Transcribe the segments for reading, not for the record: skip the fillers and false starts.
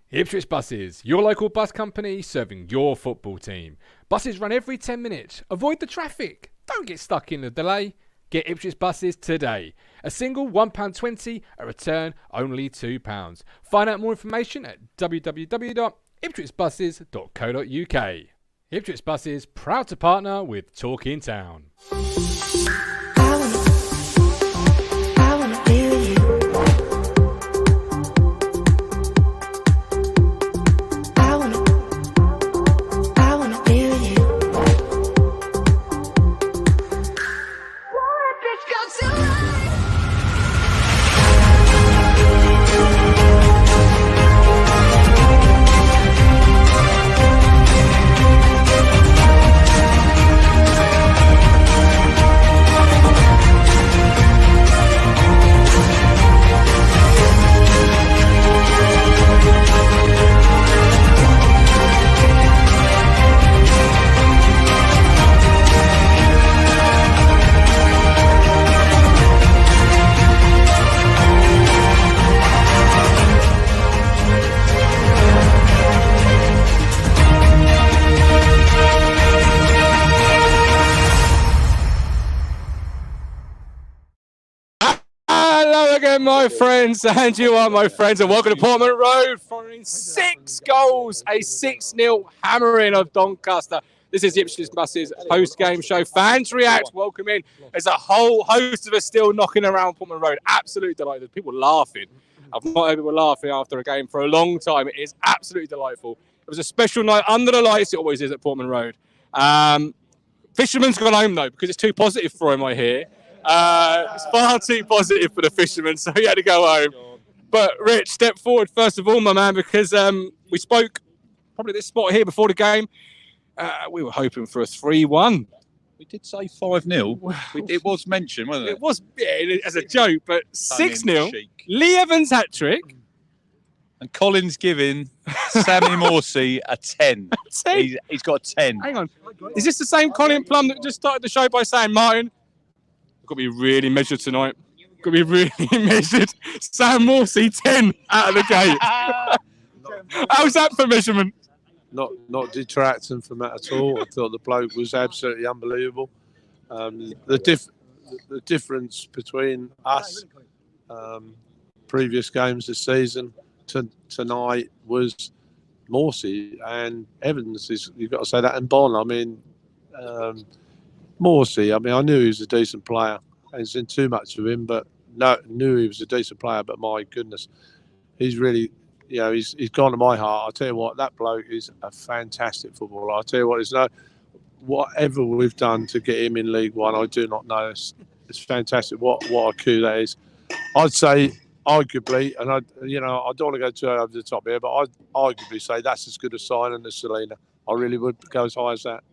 Ipswich Buses, your local bus company serving your football team. Buses run every 10 minutes. Avoid the traffic. Don't get stuck in the delay. Get Ipswich Buses today. A single £1.20, a return only £2. Find out more information at www.ipswichbuses.co.uk. Ipswich Buses, proud to partner with Talking Town. I wanna feel you. I wanna feel you. Let's go tonight. Hello again, my friends, and you are my friends, and welcome to Portman Road following 6 goals, a 6-0 hammering of Doncaster. This is the Ipswich Buses post-game show. Fans react, welcome in. There's a whole host of us still knocking around Portman Road. Absolutely delighted. People laughing. I've not heard people laughing after a game for a long time. It is absolutely delightful. It was a special night under the lights. It always is at Portman Road. Fisherman's gone home, though, because it's too positive for him, I hear. It's far too positive for the Fisherman, so he had to go home. But Rich, step forward first of all, my man, because we spoke probably this spot here before the game. We were hoping for a 3-1. We did say 5-0. It was mentioned, wasn't it? It was as a joke, but 6-0. Lee Evans hat-trick. And Colin's giving Sammy Morsey a 10. 10? He's got a 10. Hang on. Is this the same Colin Plum that just started the show by saying, Martin, got to be really measured tonight. Got to be really measured. Sam Morsey, 10 out of the gate. How's that for measurement? Not detracting from that at all. I thought the bloke was absolutely unbelievable. The difference between us, previous games this season to tonight was Morsey and Evans. You've got to say that, and Bon. I mean, Morsey, I knew he was a decent player. I ain't seen too much of him, but knew he was a decent player. But my goodness, he's really, he's gone to my heart. I'll tell you what, that bloke is a fantastic footballer. I'll tell you what, whatever we've done to get him in League One, I do not know. It's fantastic. What a coup that is. I'd say, arguably, and I don't want to go too over the top here, but I'd arguably say that's as good a signing as Selena. I really would go as high as that.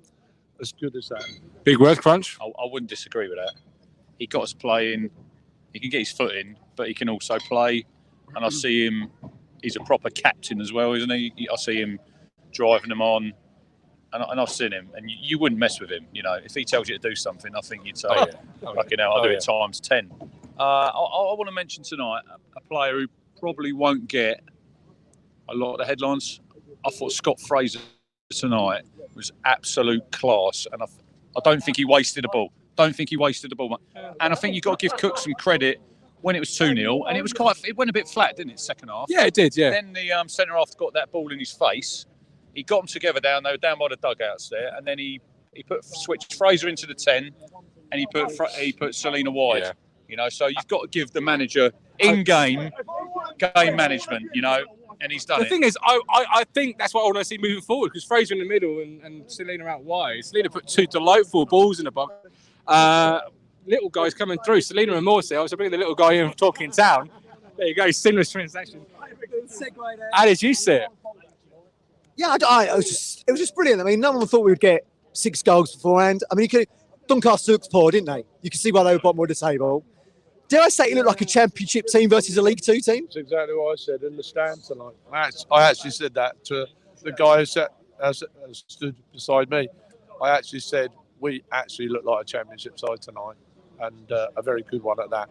As good as that. Big word, Crunch. I wouldn't disagree with that. He got us playing. He can get his foot in, but he can also play. And I see him. He's a proper captain as well, isn't he? I see him driving them on, and I've seen him. And you wouldn't mess with him. If he tells you to do something, I think you'd say, "Fucking hell, I'll do it times 10." I want to mention tonight a player who probably won't get a lot of the headlines. I thought Scott Fraser tonight was absolute class, and I don't think he wasted the ball. And I think you've got to give Cook some credit when it was 2-0, and it went a bit flat, didn't it, second half? Yeah, it did, yeah. Then the centre half got that ball in his face. He got them together they were down by the dugouts there, and then he switched Fraser into the 10, and he put Selena wide. Yeah. So you've got to give the manager in-game game management, and he's done it. The thing is, I think that's what I want to see moving forward, because Fraser in the middle and Selena out wide. Selena put 2 delightful balls in the box. Little guys coming through, Selena and Morsey. I was bringing the little guy in Talking Town. There you go, seamless transaction. How did you see it? Yeah, it was just brilliant. No one thought we would get 6 goals beforehand. Doncaster looked poor, didn't they? You can see why they were bottom of the table. Dare I say it looked like a championship team versus a League Two team? That's exactly what I said in the stand tonight. I actually said that to the guy who stood beside me. I actually said we actually look like a championship side tonight, and a very good one at that.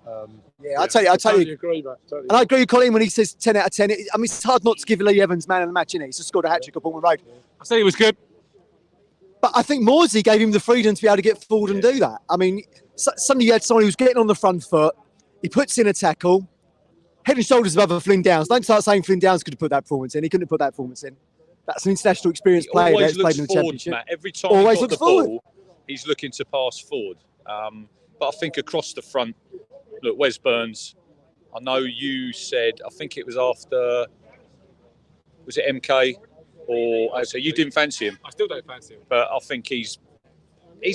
I tell you. Totally agree, mate. Totally And I agree with Colin when he says 10 out of 10. I mean, it's hard not to give Lee Evans man of the match, innit? He's just scored a hat-trick at Portman Road. I said he was good. But I think Morsey gave him the freedom to be able to get forward and do that. I mean, suddenly you had someone who was getting on the front foot. He puts in a tackle, head and shoulders above Flynn Downs. Don't start saying Flynn Downs could have put that performance in. He couldn't have put that performance in. That's an international experienced player that's played in the Championship. Matt. Every time Always he's got looks the ball, he's looking to pass forward. But I think across the front, look, Wes Burns, I know you said, I think it was after, was it MK? Or so you didn't fancy him? I still don't fancy him. But I think he's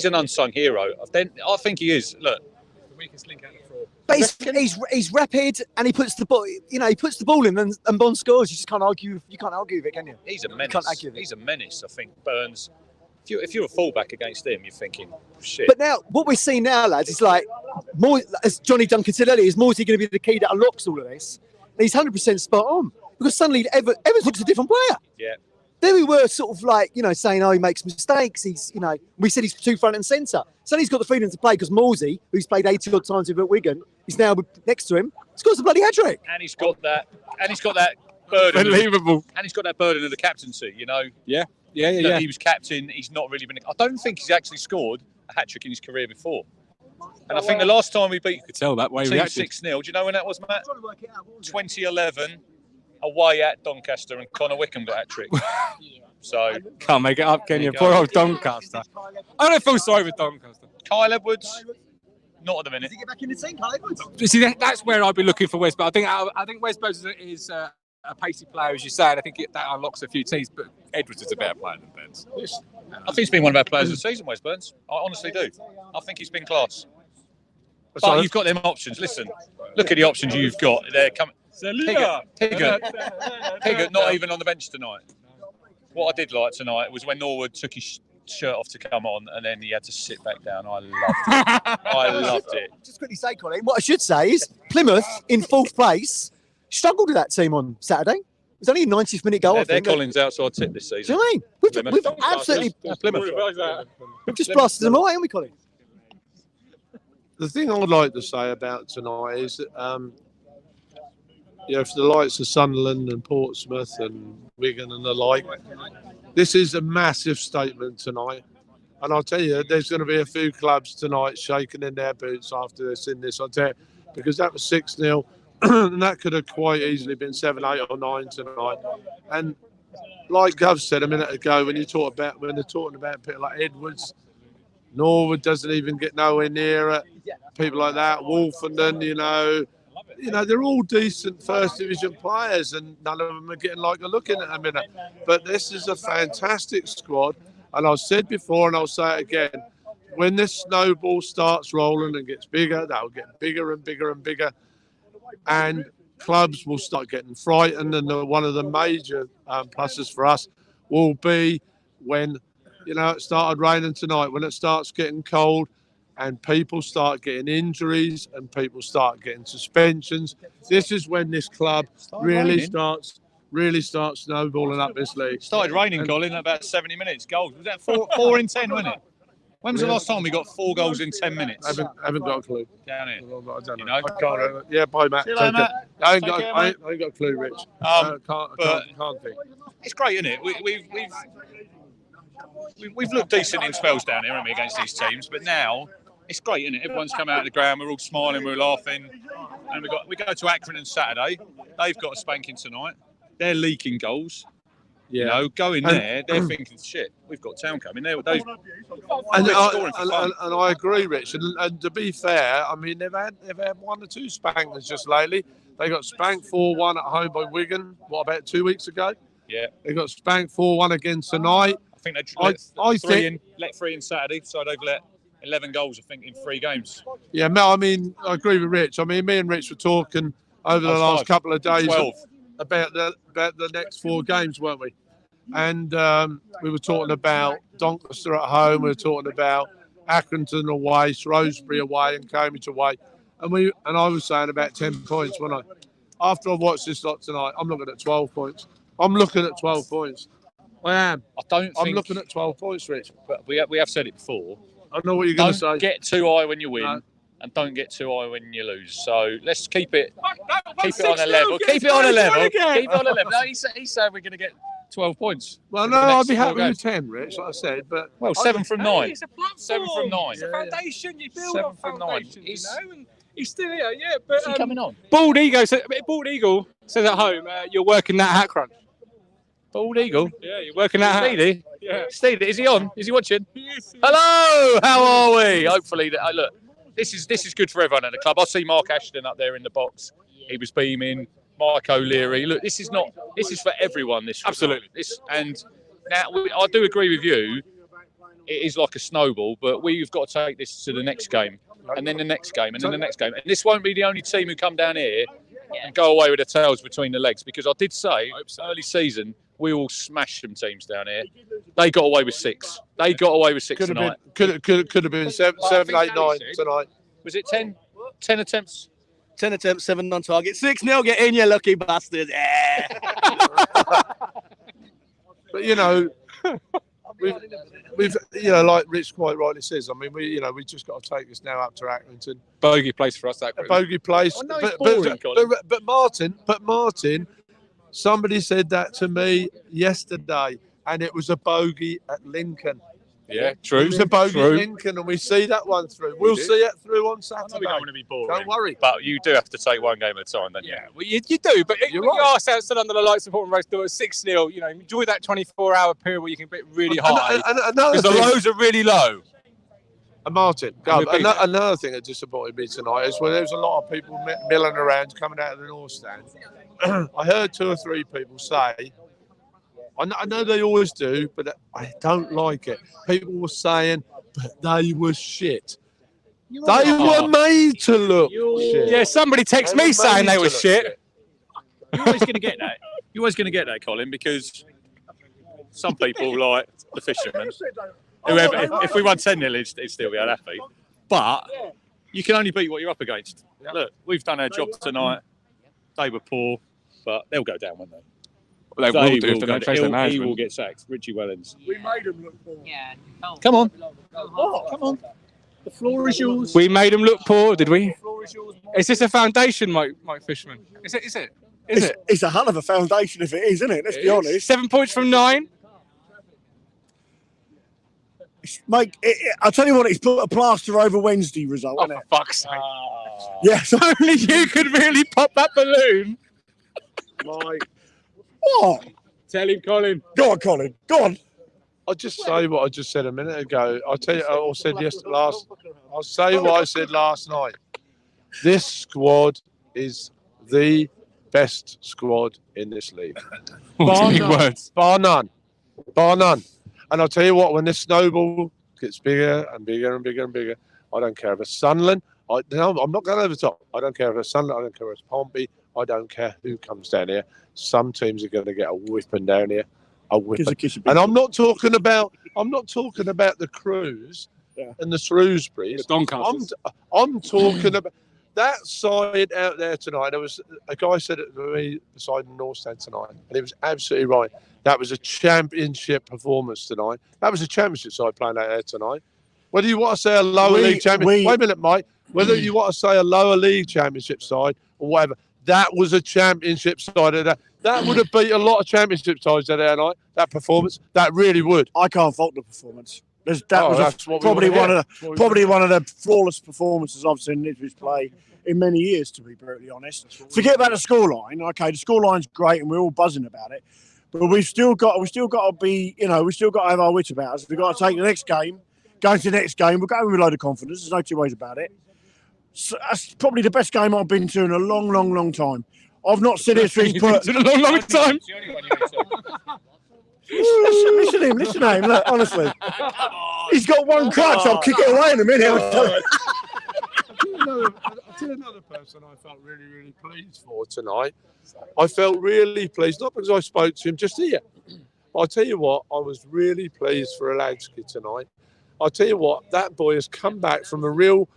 an unsung hero. I think he is. Look, The weakest link out the floor. But he's rapid and he puts the ball. He puts the ball in and Bond scores. You just can't argue. You can't argue with it, can you? he's a You menace. can't argue with it. He's a menace. I think Burns. If you're a fullback against him, you're thinking, shit. But now, what we're seeing now, lads, is like more. As Johnny Duncan said earlier, is Morsey going to be the key that unlocks all of this? And he's 100% spot on because suddenly Evans looks a different player. Yeah. There we were sort of like, saying, he makes mistakes. He's, we said he's too front and centre. Suddenly he's got the freedom to play because Morsey, who's played 80 odd times with Wigan, is now next to him. Scores a bloody hat-trick. And he's got that burden. Unbelievable. And he's got that burden of the captaincy, Yeah. Look, he was captain. He's not really been. I don't think he's actually scored a hat-trick in his career before. And I think the last time we beat You could tell that way team reacted. 6-0, do you know when that was, Matt? 2011, away at Doncaster, and Connor Wickham got a hat-trick. So, Can't make it up, can you? There you Poor go. old Doncaster. I don't feel sorry with Doncaster. Kyle Edwards, not at the minute. Does he get back in the team, Kyle Edwards? You see, that's where I'd be looking for Wes. But I think Wes Burns is a pacey player, as you said. I think that unlocks a few teams. But Edwards is a better player than Burns. I think he's been one of our players of the season, Wes Burns. I honestly do. I think he's been class. But you've got them options. Listen, look at the options you've got. They're coming. Higgett, not even on the bench tonight. What I did like tonight was when Norwood took his shirt off to come on and then he had to sit back down. I loved it. I loved it. Just quickly say, Colin, what I should say is Plymouth in fourth place struggled with that team on Saturday. It was only a 90th minute goal. They're Collins' outside tip this Do you season. know what I mean? Plymouth. We've absolutely Plymouth. we've just blasted them away, haven't we, Colin? The thing I'd like to say about tonight is that, for the likes of Sunderland and Portsmouth and Wigan and the like, this is a massive statement tonight. And I'll tell you, there's going to be a few clubs tonight shaking in their boots after this in this, I'll tell you, because that was 6-0 and that could have quite easily been 7, 8 or 9 tonight. And like Gov said a minute ago, when they're talking about people like Edwards, Norwood doesn't even get nowhere near it. People like that, Wolfenden, they're all decent first division players, and none of them are getting like a look in at a minute. But this is a fantastic squad, and I've said before, and I'll say it again: when this snowball starts rolling and gets bigger, that'll get bigger and bigger and bigger, and clubs will start getting frightened. And one of the major pluses for us will be when it started raining tonight, when it starts getting cold and people start getting injuries and people start getting suspensions. This is when this club really starts snowballing up this league. It started raining, Colin, in about 70 minutes. Goals. Was that 4 in 10, wasn't it? When was the last time we got 4 goals in 10 minutes? I haven't got a clue. Down here. I don't You know. know? I can't remember. Yeah, bye, Matt. See you later, Take care. Matt. I ain't Take got a clue, Rich. I can't think. It's great, isn't it? We've looked decent in spells down here, haven't we, against these teams? But now it's great, isn't it? Everyone's come out of the ground. We're all smiling, we're laughing, and we go to Accrington Saturday. They've got a spanking tonight. They're leaking goals. Yeah. Go in there. They're thinking, shit, we've got Town coming. And I agree, Rich. And to be fair, I mean they've had 1 or 2 spankers just lately. They got spanked 4-1 at home by Wigan. What, about 2 weeks ago? Yeah. They got spanked 4-1 again tonight. I think they let 3 in Saturday, so they've let 11 goals, I think, in 3 games. Yeah, Mel, I mean, I agree with Rich. I mean, me and Rich were talking over the last couple of days 12. about the next 4 games, weren't we? And we were talking about Doncaster at home. We were talking about Accrington away, Shrewsbury away, and Cambridge away. And I was saying about 10 points, wasn't I? After I've watched this lot tonight, I'm looking at 12 points. I'm looking at 12 points. I am. I'm looking at 12 points, Rich. But we have said it before. I know what you're going to say. Don't get too high when you win. No. and don't get too high when you lose. So let's keep it on a 6-0, level. get Keep it on a Spurs level. one again. Keep it on a level. No, he's saying we're going to get 12 points. Well, in no, the I'd next be 4 happy with games. 10, Rich, like I said. But Well, 7 from 9. It's a platform. 7 from 9. It's a foundation. You build 7 on from 9. foundations, He's- And he's still here, yeah. But Is he coming on? Bald Eagle says at home, you're working that hat crunch. Bald Eagle. Yeah, you're working that hat. Steedy. Yeah. Steedy, is he on? Is he watching? Yes. Hello, how are we? Hopefully, look, this is good for everyone at the club. I see Mark Ashton up there in the box. He was beaming. Mike O'Leary. Look, this is for everyone. This Absolutely. And now I do agree with you. It is like a snowball, but we've got to take this to the next game, and then the next game, and then the next game. And this won't be the only team who come down here and go away with their tails between the legs, because I did say early season we all smashed some teams down here. They got away with 6. They got away with 6 tonight. could have been 7, 8, 9 tonight. Was it 10 attempts? 10 attempts, 7 on target. 6-0, get in, you lucky bastard. Yeah. But we've like Rich quite rightly says. I mean, we just got to take this now up to Accrington. Bogey place for us, that A group. bogey place. I know it's boring, Colin. But Martin, somebody said that to me yesterday, and it was a bogey at Lincoln. Yeah, It true. was a bogey True. at Lincoln, and we see that one through. We'll see it through on I know Saturday. we don't want to be boring. Don't worry. But you do have to take one game at a time, don't you? Yeah, well, you do, but You're you right. are still under the lights of Portman Road door at 6-0. Enjoy that 24-hour period where you can get really high. And another Because the thing, lows are really low. Martin, And we'll beat them. another thing that disappointed me tonight is when there was a lot of people milling around coming out of the North Stand. I heard 2 or 3 people say, I know they always do, but I don't like it. People were saying, but they were shit. They were made to look shit. Yeah, somebody text They me were saying made they to were look shit. You're always going to get that. You're always going to get that, Colin, because some people like the fishermen. Whoever, if we won 10-0, he'd still be unhappy. But you can only beat what you're up against. Look, we've done our job tonight. They were poor, but they'll go down, won't they? They will do if they don't change their He will management. get sacked. Richie Wellens. We made them look poor. Yeah. Come on. Come on. The floor is yours. We made them look poor, did we? Is this a foundation, Mike Fishman? Is it? It's a hell of a foundation if it is, isn't it? Let's be honest. 7 points from 9. Mate, I'll tell you what, it's put a plaster over Wednesday result, Oh, isn't for it? fuck's sake. Yes. Only you could really pop that balloon. Mate. What? Tell him, Colin. Go on, Colin. Go on. I'll just say what I just said a minute ago. I'll tell you, I'll say what I said last night. This squad is the best squad in this league. Big words. Bar none. And I'll tell you what, when this snowball gets bigger and bigger and bigger and bigger, I don't care if it's Sunderland. I'm not going over the top. I don't care if it's Sunderland. I don't care if it's Pompey. I don't care who comes down here. Some teams are going to get a whipping down here. A whipping. And I'm not talking about the Crews and the Shrewsbury's. The Doncasters. I'm talking about that side out there tonight. There was a guy said it to me beside the North Stand tonight, and he was absolutely right. That was a championship performance tonight. That was a championship side playing out there tonight. Whether you want to say a lower league championship, wait a minute, Mike. Whether you want to say a lower league championship side or whatever, that was a championship side of that. That would have beat a lot of championship sides there tonight. That performance, that really would. I can't fault the performance. That that's was what we probably wanna hear. one of the flawless performances I've seen Ipswich play in many years, to be brutally honest. Forget about the scoreline. Okay, the scoreline's great and we're all buzzing about it. But we've still got to be, we've still got to have our wits about us. We've got to take the next game, go into the next game. We're going with a load of confidence. There's no two ways about it. So that's probably the best game I've been to in a long, long, long time. I've not seen Ipswich put. In a long, long time. Listen to him. Look, honestly, he's got one crutch. I'll kick it away in a minute. I'll tell you another person I felt really, really pleased for tonight. I felt really pleased, not because I spoke to him just here. But I'll tell you what, I was really pleased for Aladsky tonight. I'll tell you what, that boy has come back from a real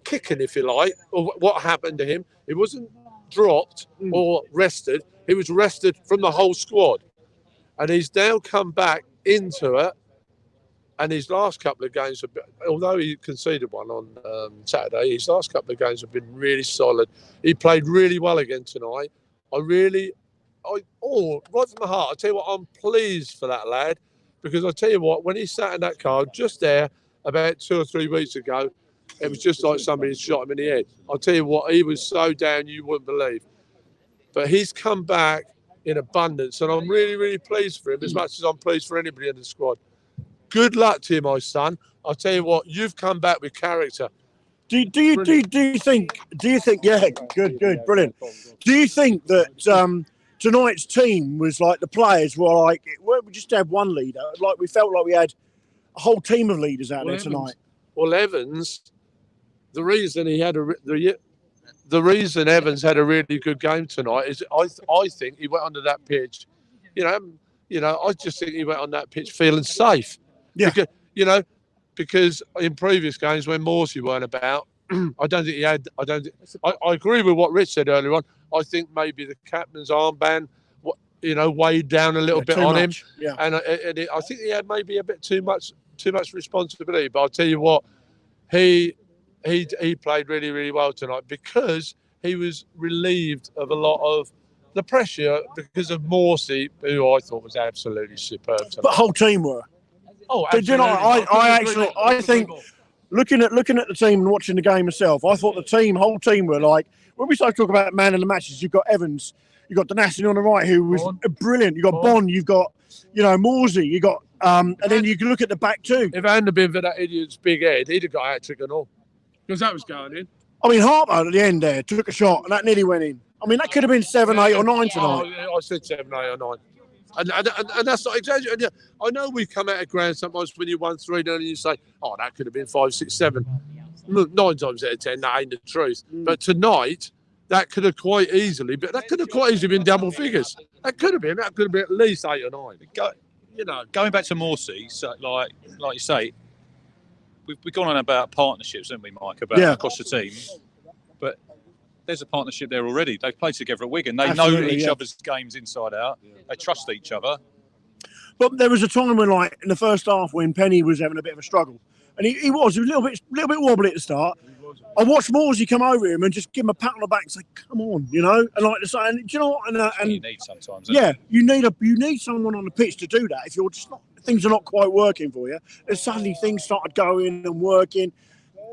kicking, if you like, or what happened to him. He wasn't dropped or rested. He was rested from the whole squad. And he's now come back into it. And his last couple of games, although he conceded one on Saturday, his last couple of games have been really solid. He played really well again tonight. Right from the heart, I tell you what, I'm pleased for that lad, because I tell you what, when he sat in that car just there about 2 or 3 weeks ago, it was just like somebody had shot him in the head. I'll tell you what, he was so down you wouldn't believe. But he's come back in abundance, and I'm really, really pleased for him, as much as I'm pleased for anybody in the squad. Good luck to you, my son. I'll tell you what, you've come back with character. Do you think? Yeah, good, brilliant. Do you think that tonight's team was like the players were like? We just had one leader. Like we felt like we had a whole team of leaders out there tonight. Evans, the reason he had the reason Evans had a really good game tonight is I think he went onto that pitch. I just think he went on that pitch feeling safe. Yeah. Because in previous games when Morsey weren't about, I don't think he had. I agree with what Rich said earlier on. I think maybe the captain's armband, weighed down a little bit on him. Yeah. And I think he had maybe a bit too much responsibility. But I'll tell you what, he played really, really well tonight, because he was relieved of a lot of the pressure because of Morsey, who I thought was absolutely superb tonight. But whole team were. Oh, absolutely. I think looking at the team and watching the game myself, I thought the whole team were like, when we start talking about man of the matches, you've got Evans, you've got Doncaster on the right, who was brilliant. You've got Bond, you've got, Morsey, you got, and then you can look at the back too. If it hadn't been for that idiot's big head, he'd have got a hat-trick and all. Because that was going in. I mean, Harper at the end there took a shot and that nearly went in. I mean, that could have been 7, 8 or 9 tonight. I said 7, 8 or 9. And that's not exaggerating. I know we come out of ground sometimes when you won 3-0 and you say, that could have been 5, 6, 7. 9 times out of 10, that ain't the truth. But tonight, that could have quite easily been double figures. That could have been at least 8 or 9. Going back to Morsey, so like you say, we've gone on about partnerships, haven't we, Mike, across the team. But there's a partnership there already. They've played together at Wigan. They know each other's games inside out. They trust each other. But there was a time when, like, in the first half, when Penny was having a bit of a struggle. And he was a little bit wobbly at the start. I watched Morsey come over him and just give him a pat on the back and say, "Come on," and like to say, and do you know what? And you need sometimes. You need someone on the pitch to do that. If you're just things are not quite working for you, and suddenly things started going and working.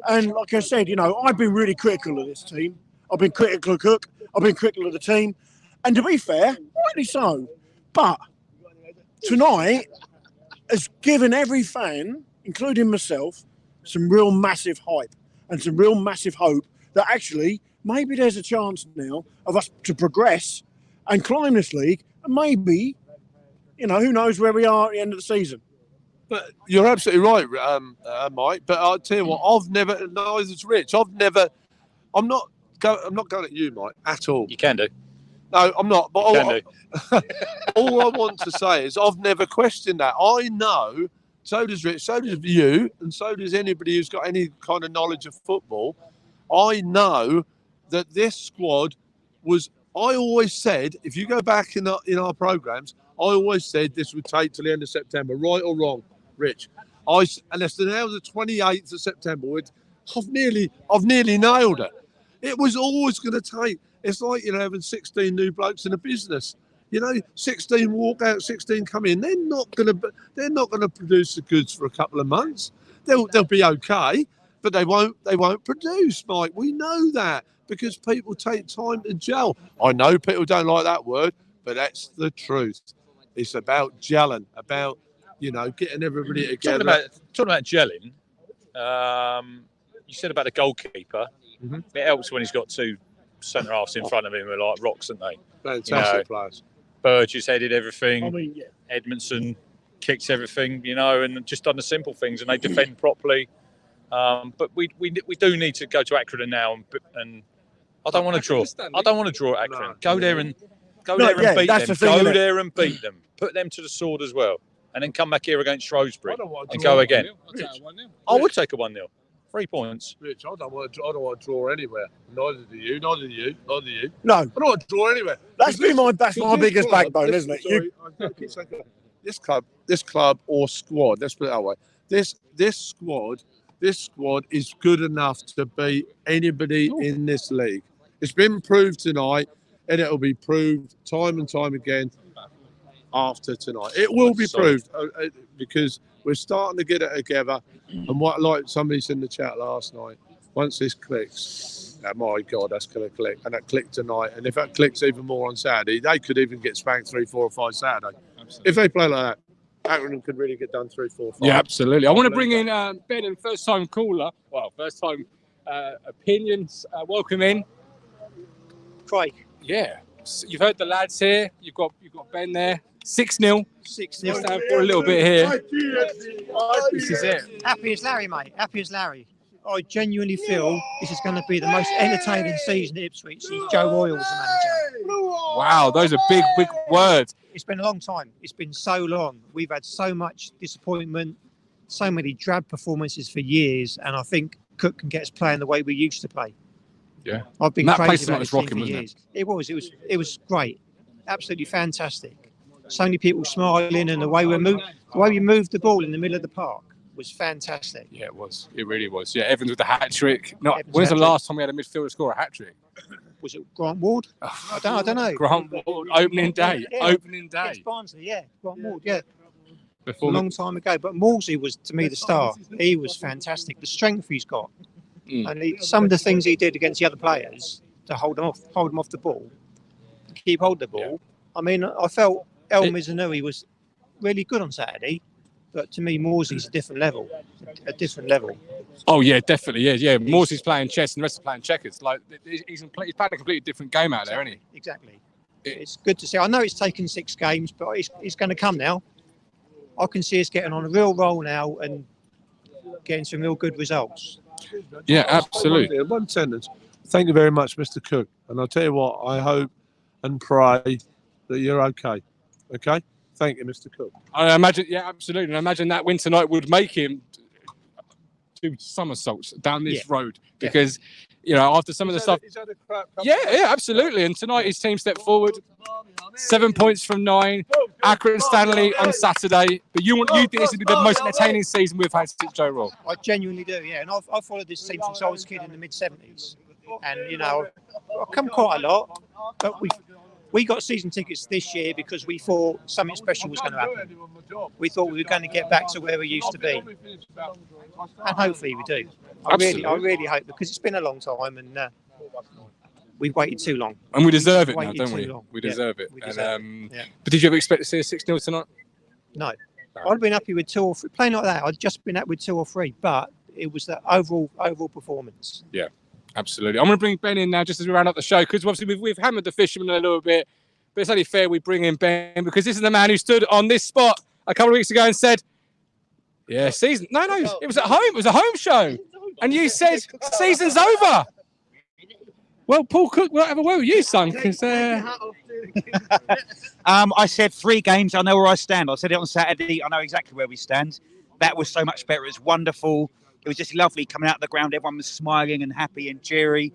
And like I said, I've been really critical of this team. I've been critical of Cook. I've been critical of the team. And to be fair, rightly so. But tonight has given every fan, including myself, some real massive hype and some real massive hope that actually maybe there's a chance now of us to progress and climb this league, and maybe, who knows where we are at the end of the season. But you're absolutely right, Mike. But I'll tell you what, neither's Rich. I'm not going at you, Mike, at all. You can do. No, I'm not. But all I want to say is I've never questioned that. I know, so does Rich, so does you, and so does anybody who's got any kind of knowledge of football. I know that this squad was, I always said, if you go back in our programmes, I always said this would take till the end of September, right or wrong, Rich. And it's now the 28th of September. I've nearly nailed it. It was always going to take. It's like having 16 new blokes in a business. 16 walk out, 16 come in. They're not going to produce the goods for a couple of months. They'll be okay, but they won't produce, Mike. We know that because people take time to gel. I know people don't like that word, but that's the truth. It's about gelling, about getting everybody together. Talking about gelling. You said about the goalkeeper. Mm-hmm. It helps when he's got 2 centre halves in front of him who are like rocks, aren't they? Fantastic players. Burgess headed everything. Edmondson kicks everything, and just done the simple things, and they defend properly. But we do need to go to Accrington now, and I don't want to draw. I don't want to draw at Accrington. Go there and beat them. Go there and beat them. Put them to the sword as well, and then come back here against Shrewsbury and go again. I would take a 1-0. 3 points. Rich, I don't want to draw anywhere. Neither do you. Neither do you. No, I don't want to draw anywhere. That's my biggest backbone, isn't it? This club or squad. Let's put it that way. this squad is good enough to beat anybody in this league. It's been proved tonight, and it'll be proved time and time again after tonight. It will be proved because we're starting to get it together. And what, like somebody said in the chat last night, once this clicks, oh my God, that's going to click. And that clicked tonight. And if that clicks even more on Saturday, they could even get spanked 3, 4, or 5 Saturday. Absolutely. If they play like that, Accrington could really get done 3, 4, 5. Yeah, absolutely. I want to bring in Ben, and first-time caller. Well, first-time opinions. Welcome in, Craig. Yeah, you've heard the lads here. You've got Ben there. 6-0. 6-0. Stand for a little bit here. This is it. Happy as Larry, mate. Happy as Larry. I genuinely feel this is going to be the most entertaining season at Ipswich since Joe Royal was the manager. Wow, those are big, big words. It's been a long time. It's been so long. We've had so much disappointment, so many drab performances for years, and I think Cook can get us playing the way we used to play. Yeah. I've been that crazy place about was this team rocking, for wasn't years. It was great. Absolutely fantastic. So many people smiling, and the way we moved the ball in the middle of the park was fantastic. Yeah, it was. It really was. Yeah, Evans with the hat trick. No, Evans when's the hat-trick. last time we had a midfielder score a hat trick? Was it Grant Ward? I don't know. Grant Ward, opening day. Yeah. Opening day. Against Barnsley, yeah. Grant Ward, yeah. Before A long time ago. But Moulsey was, to me, the star. He was fantastic. The strength he's got. And some of the things he did against the other players to hold them off the ball, keep hold of the ball. I mean, I felt El Mizanui was really good on Saturday, but to me, Morsey's a different level. Oh yeah, definitely. Yeah. Morsey's playing chess and the rest are playing checkers. Like he's playing a completely different game out there, isn't he? Exactly. It's good to see. I know it's taken 6 games, but it's going to come now. I can see us getting on a real roll now and getting some real good results. Yeah, absolutely. One sentence. Thank you very much, Mr. Cook. And I'll tell you what, I hope and pray that you're okay. Okay? Thank you, Mr. Cook. I imagine, yeah, absolutely. And I imagine that win tonight would make him do somersaults down this road because, you know, after some of the stuff. Yeah, absolutely. And tonight his team stepped forward. 7 points from 9. Accrington Stanley on Saturday. But you think this would be the most entertaining season we've had since Joe Roll? I genuinely do, yeah. And I've followed this team since I was a kid in the mid-70s. And, you know, I've come quite a lot. But we got season tickets this year because we thought something special was going to happen. We thought we were going to get back to where we used to be. And hopefully we do. I really hope, because it's been a long time and we've waited too long. And we deserve it now, don't we? We deserve it. But did you ever expect to see a 6-0 tonight? No. I'd have been happy with 2 or 3. Playing like that, I'd just been happy with 2 or 3. But it was the overall performance. Yeah. Absolutely. I'm going to bring Ben in now just as we round up the show because obviously we've hammered the fisherman a little bit, but it's only fair we bring in Ben because this is the man who stood on this spot a couple of weeks ago and said, yeah, season. No, it was at home. It was a home show. And you said, season's over. Well, Paul Cook, we'll have a word with you, son. Because I said 3 games. I know where I stand. I said it on Saturday. I know exactly where we stand. That was so much better. It was wonderful. It was just lovely coming out of the ground. Everyone was smiling and happy and cheery.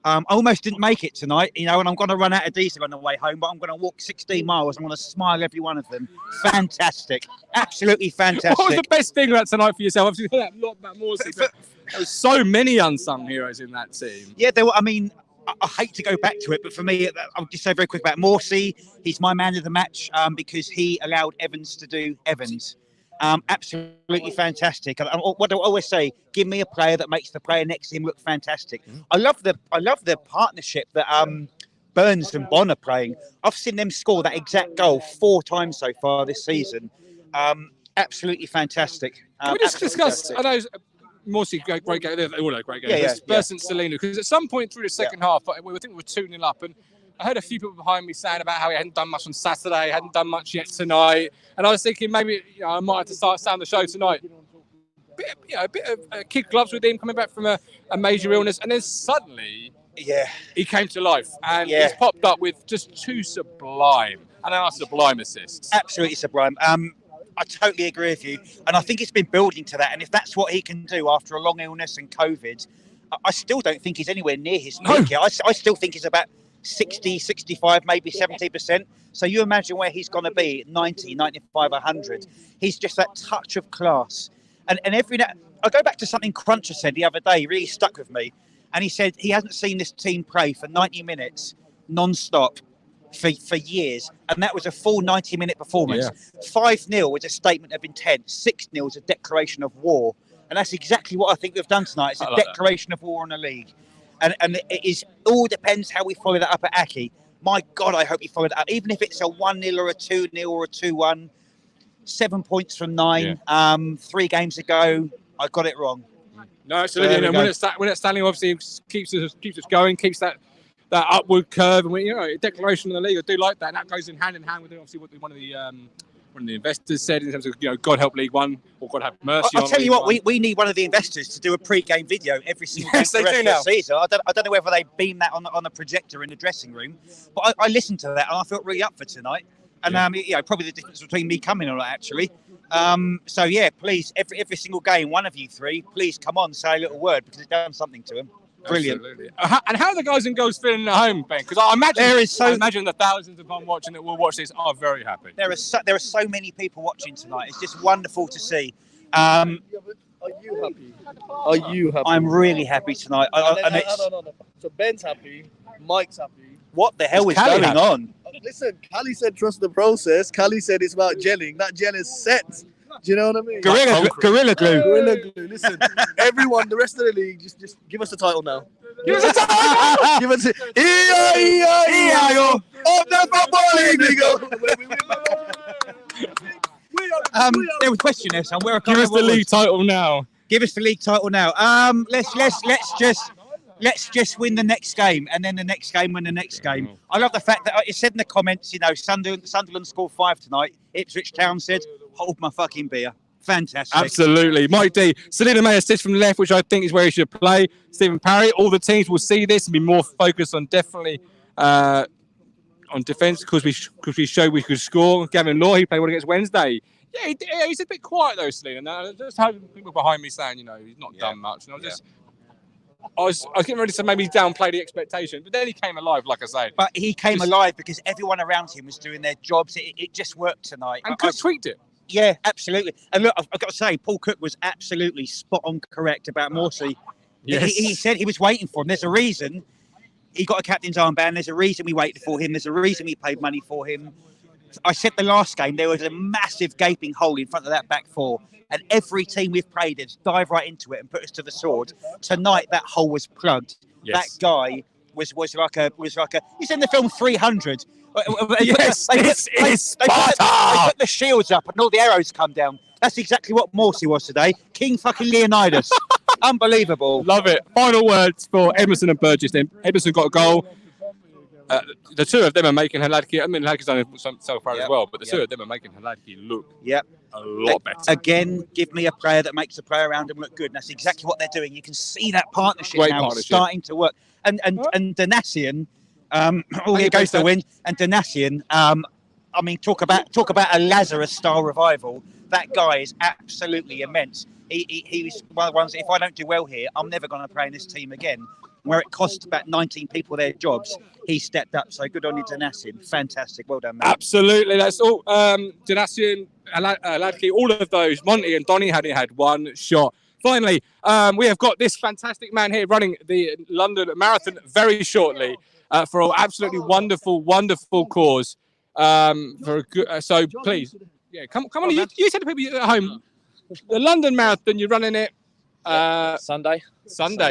I almost didn't make it tonight, you know, and I'm going to run out of diesel on the way home, but I'm going to walk 16 miles. I'm going to smile every one of them. Fantastic. Absolutely fantastic. What was the best thing about tonight for yourself? Obviously, you heard that lot about Morsey, but there were so many unsung heroes in that team. Yeah, there were. I mean, I hate to go back to it, but for me, I'll just say very quick about Morsey. He's my man of the match because he allowed Evans to do Evans. Absolutely fantastic. And what do I always say? Give me a player that makes the player next to him look fantastic. I love the partnership that Burns and Bonner playing. I've seen them score that exact goal 4 times so far this season. Absolutely fantastic. Can we just discuss? I know Morsey, great game. They're all a great game. Burst and Selena, because at some point through the second half, I think we were 2-0 up, and I heard a few people behind me saying about how he hadn't done much on Saturday, hadn't done much yet tonight. And I was thinking maybe I might have to start sound the show tonight. A bit of kid gloves with him coming back from a major illness. And then suddenly he came to life. And he's popped up with just 2 sublime assists. Absolutely sublime. I totally agree with you. And I think it's been building to that. And if that's what he can do after a long illness and COVID, I still don't think he's anywhere near his peak yet. I still think he's about 60, 65, maybe 70%. So you imagine where he's going to be, 90, 95, 100. He's just that touch of class. And every now, I go back to something Cruncher said the other day, really stuck with me. And he said he hasn't seen this team play for 90 minutes non-stop for years. And that was a full 90-minute performance. 5-0 was a statement of intent. 6-0 is a declaration of war. And that's exactly what I think we've done tonight. It's a declaration of war on the league. And it is all depends how we follow that up at Aki. My God, I hope you follow that up. Even if it's a 1-0 or a 2-0 or a 2-1, 7 points from 9, 3 games ago, I got it wrong. No, absolutely. And when it's standing, obviously keeps us going, keeps that upward curve. And a declaration of the league, I do like that. And that goes hand in hand with obviously what one of the investors said in terms of God help League One or God have mercy. I'll tell you what, we need one of the investors to do a pre-game video every single game for the rest of the season. I don't know whether they beam that on the projector in the dressing room, but I listened to that and I felt really up for tonight. And probably the difference between me coming or not, actually. So yeah, please, every single game, one of you three, please come on, say a little word because it's done something to them. Brilliant. Absolutely. And how are the guys and girls feeling at home, Ben? Because I imagine the thousands of people watching that will watch this are very happy. There are so many people watching tonight. It's just wonderful to see. Are you happy? Are you happy? I'm really happy tonight. No. So Ben's happy, Mike's happy. What the hell is going on? Listen, Callie said trust the process. Callie said it's about gelling. That gel is set. Do you know what I mean? Gorilla glue. Gorilla glue. Listen, everyone, the rest of the league, just give us the title now. Give us a title! Give us it. E-I-E-I-E-I-O. Up the football league, There was a question there, son. Give us the league title now. Give us the league title now. Let's just win the next game, and then the next game, win the next game. I love the fact that it said in the comments, Sunderland scored 5 tonight. Ipswich Town said, hold my fucking beer. Fantastic. Absolutely. Mike D. Selena May assists from the left, which I think is where he should play. Stephen Parry. All the teams will see this and be more focused on definitely on defence because we showed we could score. Gavin Law, he played one against Wednesday. Yeah, he's a bit quiet though, Selena. Now, just having people behind me saying, he's not done much. And I was getting ready to maybe downplay the expectation, but then he came alive, like I say. But he came alive because everyone around him was doing their jobs. It just worked tonight. And Cook tweaked it. Yeah, absolutely. And look, I've got to say, Paul Cook was absolutely spot on correct about Morsey. Yes. He said he was waiting for him. There's a reason he got a captain's armband. There's a reason we waited for him. There's a reason we paid money for him. I said the last game, there was a massive gaping hole in front of that back four. And every team we've played has dived right into it and put us to the sword. Tonight, that hole was plugged. Yes. That guy was like a. He's in the film 300. Yes, it's Sparta. They put the shields up and all the arrows come down. That's exactly what Morsey was today. King fucking Leonidas. Unbelievable. Love it. Final words for Edmondson and Burgess then. Edmondson got a goal. The two of them are making Hladky. I mean, Hladky's done it so far as well, but the two of them are making Hladky look a lot better. Again, give me a player that makes the player around him look good. And that's exactly what they're doing. You can see that partnership starting to work. And Danassian, here goes the win. And Danassian, I mean, talk about a Lazarus-style revival. That guy is absolutely immense. He was one of the ones, if I don't do well here, I'm never going to play in this team again. Where it cost about 19 people their jobs, he stepped up. So good on you, Danassian. Fantastic. Well done, mate. Absolutely. That's all. Danassian, Hladky, all of those. Monty and Donny had one shot. Finally, we have got this fantastic man here running the London Marathon very shortly for an absolutely wonderful, wonderful cause. For a good, so please, come on. You said to people at home, the London Marathon, you're running it. Sunday.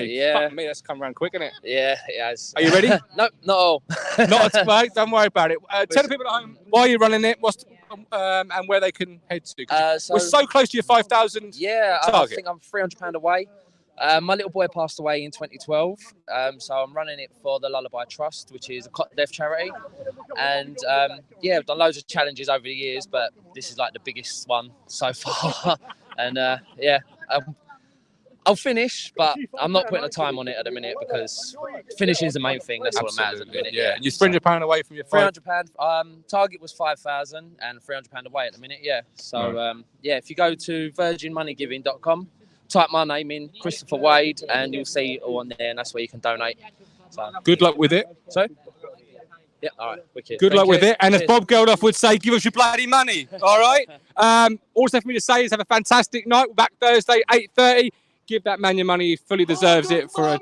Yeah. Fuck me, that's come around quick, isn't it? Yeah, it has. Are you ready? No, not all. Not at all. Don't worry about it. Tell the people at home why you're running it, and where they can head to. We're so close to your 5,000 target. I think I'm £300 away. My little boy passed away in 2012, so I'm running it for the Lullaby Trust, which is a cot death charity. And I've done loads of challenges over the years, but this is like the biggest one so far. And I'll finish, but I'm not putting a time on it at the minute because finishing is the main thing. That's what matters at the minute. Yeah, and you're £300 away from your £300. Target was 5,000 and £300 away at the minute. Yeah. So if you go to virginmoneygiving.com, type my name in, Christopher Wade, and you'll see it all on there, and that's where you can donate. So good luck with it. So Yeah, all right. Wicked. Good Thank luck with you. it. And as Cheers. Bob Geldof would say, give us your bloody money. All right. Also for me to say is have a fantastic night. We're back Thursday, 8:30. Give that man your money. He fully deserves it for a